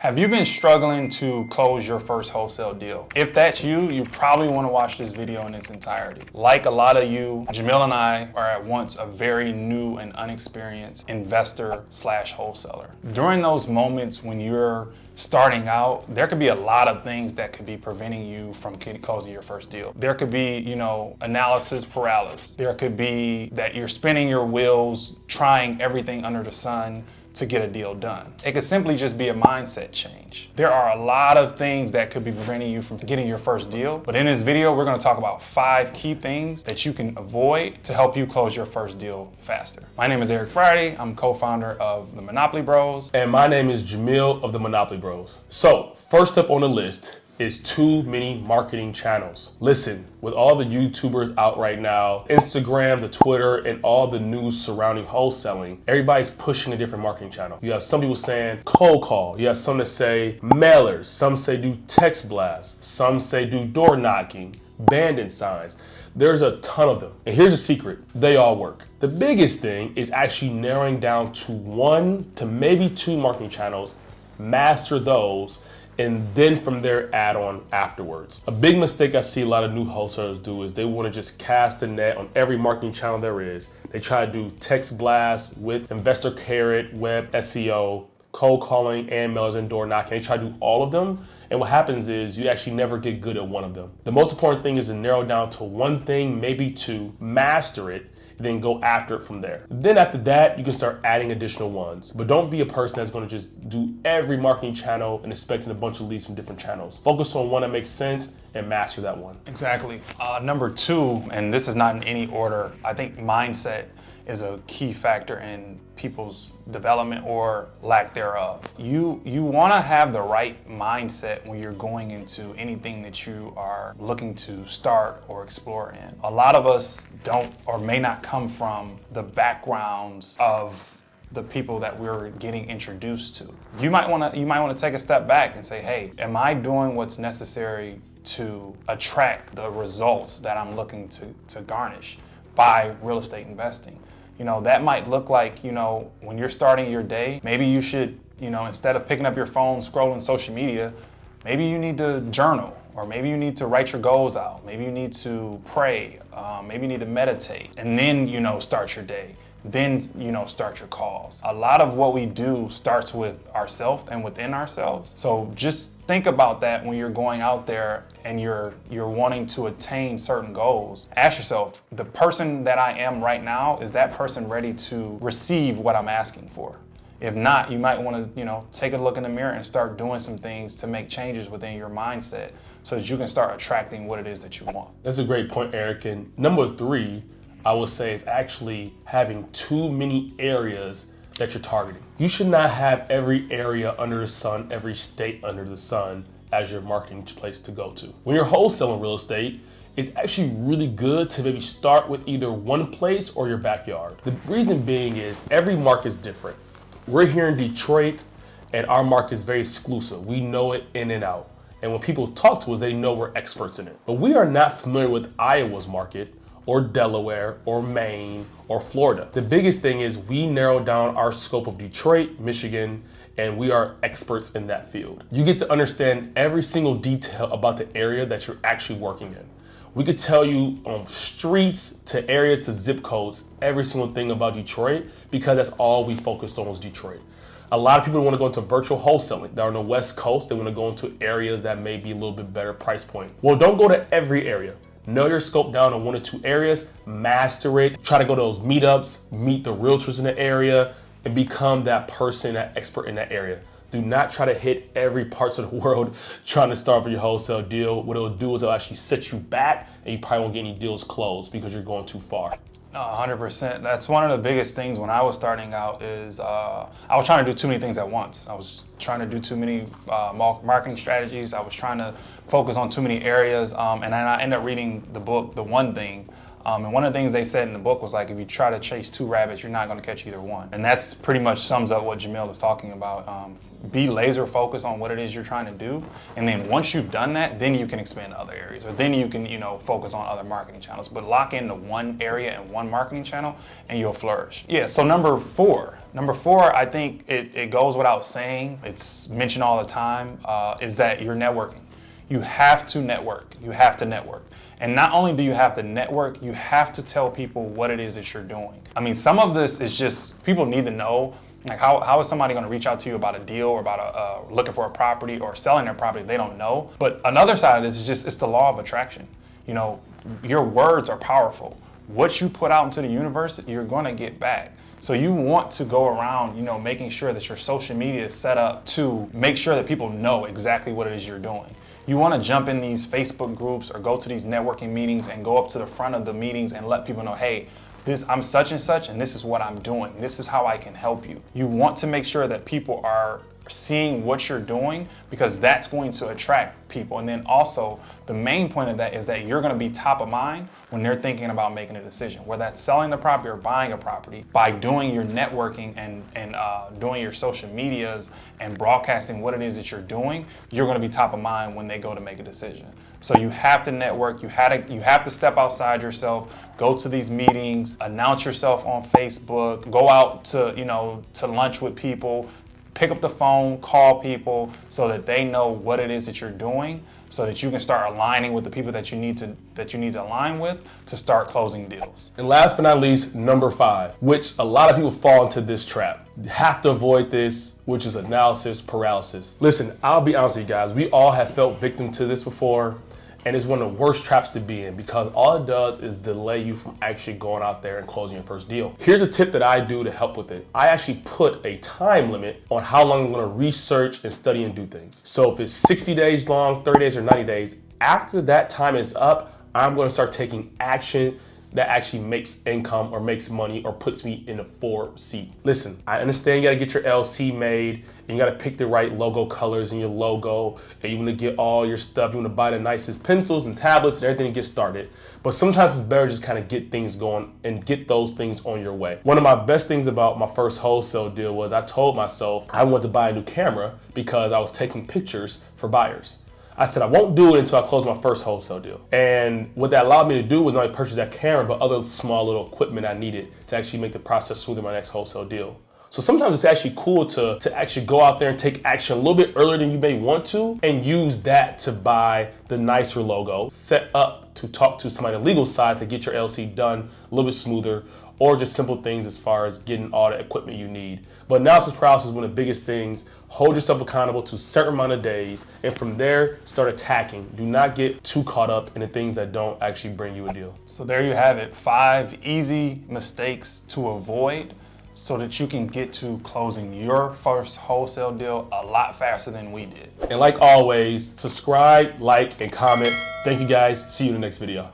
Have you been struggling to close your first wholesale deal? If that's you, you probably want to watch this video in its entirety. Like a lot of you, Jamil and I are at once a very new and unexperienced investor slash wholesaler. During those moments when you're starting out, there could be a lot of things that could be preventing you from closing your first deal. There could be, analysis paralysis. There could be that you're spinning your wheels, trying everything under the sun to get a deal done. It could simply just be a mindset change. There are a lot of things that could be preventing you from getting your first deal, but in this video, we're gonna talk about 5 key things that you can avoid to help you close your first deal faster. My name is Eric Friday. I'm co-founder of the Monopoly Bros. And my name is Jamil of the Monopoly Bros. So, first up on the list is too many marketing channels. Listen, with all the YouTubers out right now, Instagram, the Twitter, and all the news surrounding wholesaling, everybody's pushing a different marketing channel. You have some people saying cold call. You have some that say mailers. Some say do text blasts. Some say do door knocking, bandit signs. There's a ton of them. And here's the secret, they all work. The biggest thing is actually narrowing down to 1 to maybe 2 marketing channels, master those, and then from there add on afterwards. A big mistake I see a lot of new wholesalers do is they want to just cast the net on every marketing channel there is. They try to do text blasts with investor carrot, web SEO, cold calling, and mailers and door knocking. They try to do all of them. And what happens is you actually never get good at one of them. The most important thing is to narrow down to 1 thing, maybe 2, master it, then go after it from there. Then after that, you can start adding additional ones. But don't be a person that's gonna just do every marketing channel and expecting a bunch of leads from different channels. Focus on one that makes sense and master that one. Exactly. Number 2, and this is not in any order, I think mindset is a key factor in people's development or lack thereof. You want to have the right mindset when you're going into anything that you are looking to start or explore in. A lot of us don't or may not come from the backgrounds of the people that we're getting introduced to. You might want to take a step back and say, hey, am I doing what's necessary to attract the results that I'm looking to garnish by real estate investing? That might look like, when you're starting your day, maybe you should, instead of picking up your phone, scrolling social media, maybe you need to journal, or maybe you need to write your goals out. Maybe you need to pray, maybe you need to meditate, and then, start your day. Then, start your calls. A lot of what we do starts with ourselves and within ourselves. So just think about that when you're going out there and you're wanting to attain certain goals. Ask yourself, the person that I am right now, is that person ready to receive what I'm asking for? If not, you might want to, take a look in the mirror and start doing some things to make changes within your mindset so that you can start attracting what it is that you want. That's a great point, Eric. And number 3, I would say, is actually having too many areas that you're targeting. You should not have every area under the sun, every state under the sun as your marketing place to go to. When you're wholesaling real estate, it's actually really good to maybe start with either one place or your backyard. The reason being is every market is different. We're here in Detroit and our market is very exclusive. We know it in and out. And when people talk to us, they know we're experts in it. But we are not familiar with Iowa's market, or Delaware, or Maine, or Florida. The biggest thing is we narrowed down our scope of Detroit, Michigan, and we are experts in that field. You get to understand every single detail about the area that you're actually working in. We could tell you on streets to areas to zip codes, every single thing about Detroit, because that's all we focused on was Detroit. A lot of people want to go into virtual wholesaling. They're on the West Coast. They want to go into areas that may be a little bit better price point. Well, don't go to every area. Know your scope down in 1 or 2 areas, master it, try to go to those meetups, meet the realtors in the area, and become that person, that expert in that area. Do not try to hit every parts of the world trying to start for your wholesale deal. What it'll do is it'll actually set you back, and you probably won't get any deals closed because you're going too far. 100%. That's one of the biggest things when I was starting out is I was trying to do too many things at once. I was trying to do too many marketing strategies. I was trying to focus on too many areas. And then I ended up reading the book, The One Thing, And one of the things they said in the book was like, if you try to chase 2 rabbits, you're not going to catch either one. And that's pretty much sums up what Jamil is talking about. Be laser focused on what it is you're trying to do. And then once you've done that, then you can expand to other areas, or then you can, focus on other marketing channels. But lock into one area and one marketing channel and you'll flourish. Yeah, so number four, I think it goes without saying, it's mentioned all the time, is that you're networking. You have to network. You have to network. And not only do you have to network, you have to tell people what it is that you're doing. I mean, some of this is just, people need to know, like how is somebody gonna reach out to you about a deal or about looking for a property or selling their property if they don't know? But another side of this is just, it's the law of attraction. Your words are powerful. What you put out into the universe, you're gonna get back. So you want to go around, making sure that your social media is set up to make sure that people know exactly what it is you're doing. You want to jump in these Facebook groups or go to these networking meetings and go up to the front of the meetings and let people know, hey, I'm such and such, and this is what I'm doing. This is how I can help you. You want to make sure that people are seeing what you're doing, because that's going to attract people. And then also the main point of that is that you're going to be top of mind when they're thinking about making a decision, whether that's selling the property or buying a property. By doing your networking and doing your social medias and broadcasting what it is that you're doing, you're going to be top of mind when they go to make a decision. So you have to network. You have to step outside yourself, go to these meetings, announce yourself on Facebook, go out to lunch with people, pick up the phone, call people so that they know what it is that you're doing, so that you can start aligning with the people that you need to align with to start closing deals. And last but not least, number 5, which a lot of people fall into this trap. You have to avoid this, which is analysis paralysis. Listen, I'll be honest with you guys, we all have felt victim to this before. And it's one of the worst traps to be in, because all it does is delay you from actually going out there and closing your first deal. Here's a tip that I do to help with it. I actually put a time limit on how long I'm gonna research and study and do things. So if it's 60 days long, 30 days, or 90 days, after that time is up, I'm gonna start taking action that actually makes income or makes money or puts me in a forward seat. Listen, I understand you gotta get your LC made, and you gotta pick the right logo colors in your logo, and you wanna get all your stuff, you wanna buy the nicest pencils and tablets and everything to get started. But sometimes it's better just kind of get things going and get those things on your way. One of my best things about my first wholesale deal was I told myself I wanted to buy a new camera because I was taking pictures for buyers. I said I won't do it until I close my first wholesale deal. And what that allowed me to do was not only purchase that camera, but other small little equipment I needed to actually make the process smooth in my next wholesale deal. So sometimes it's actually cool to actually go out there and take action a little bit earlier than you may want to, and use that to buy the nicer logo, set up to talk to somebody on the legal side to get your LC done a little bit smoother, or just simple things as far as getting all the equipment you need. But analysis paralysis is one of the biggest things. Hold yourself accountable to a certain amount of days, and from there, start attacking. Do not get too caught up in the things that don't actually bring you a deal. So there you have it, 5 easy mistakes to avoid so that you can get to closing your first wholesale deal a lot faster than we did. And like always, subscribe, like, and comment. Thank you guys. See you in the next video.